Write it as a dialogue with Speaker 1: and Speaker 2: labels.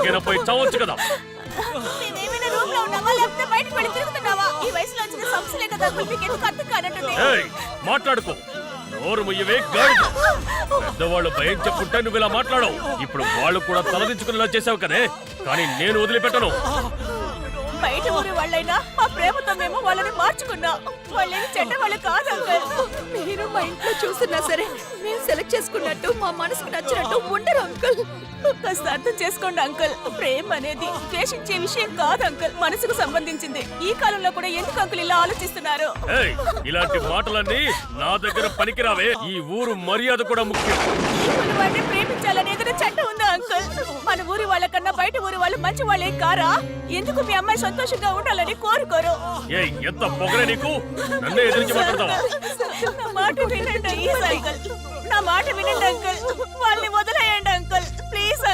Speaker 1: ఎక్కడికైనా పోయి చావచ్చు కదా.
Speaker 2: మేమేమైనా రూమ్ లో ఉన్నావా లేకపోతే బయటకు వెళ్ళి తిరుగుతున్నావా? ఈ వయసులో వచ్చిన సమస్యలే కదా అంకుల్, మీకు ఎందుకు అర్థం కానట్టుంది?
Speaker 1: ఏయ్, మాట్లాడుకో. నోరు ముయ్యవే గాడిద. పెద్దవాళ్ళు భయం చెప్పుంటే నువ్వు ఇలా మాట్లాడవు. ఇప్పుడు వాళ్ళు కూడా తలదించుకునేలా చేసావు కదే, కానీ నేను వదిలిపెట్టను.
Speaker 2: బయట ఊరి వాళ్ళైనా మా ప్రేమతో మేము వాళ్ళని మార్చుకున్నాం. వాళ్ళేమి చెడ్డ వాళ్ళు కాదు అంకుల్.
Speaker 3: మీరు మా ఇంట్లో చూస్తున్నా సరే మేము సెలెక్ట్ చేసుకున్నట్టు మా మనసుకు నచ్చినట్టు ఉండరు అంకుల్.
Speaker 2: కాస్త అర్థం చేసుకోండి అంకుల్. ప్రేమ అనేది ద్వేషించే విషయం కాదు అంకుల్, మనసుకు సంబంధించింది. ఈ కాలంలో కూడా ఎందుకు అంకుల్ ఇలా ఆలోచిస్తున్నారు?
Speaker 1: ఏయ్, ఇలాంటి మాటలన్నీ నా దగ్గర పనికిరావే. ఈ ఊరు మర్యాద కూడా ముఖ్యం.
Speaker 2: ఈ వాడిని ప్రేమించాలని ఏదైనా చట్టం ఉందా అంకుల్? మన ఊరి వాళ్ళకన్నా బయట ఊరి వాళ్ళు మంచి వాళ్ళే కారా? ఎందుకు మీ అమ్మాయి సంతోషంగా ఉండాలని కోరుకోరు?
Speaker 1: ఏయ్, ఎంత పొగరే నీకు. నన్నే ఎదిరించి మాట్లాడతావా?
Speaker 2: నా మాట వినండి అంకుల్, నా మాట వినండి అంకుల్. వాళ్ళని వదిలేయండి అంకుల్, ప్లీజ్ అంకుల్.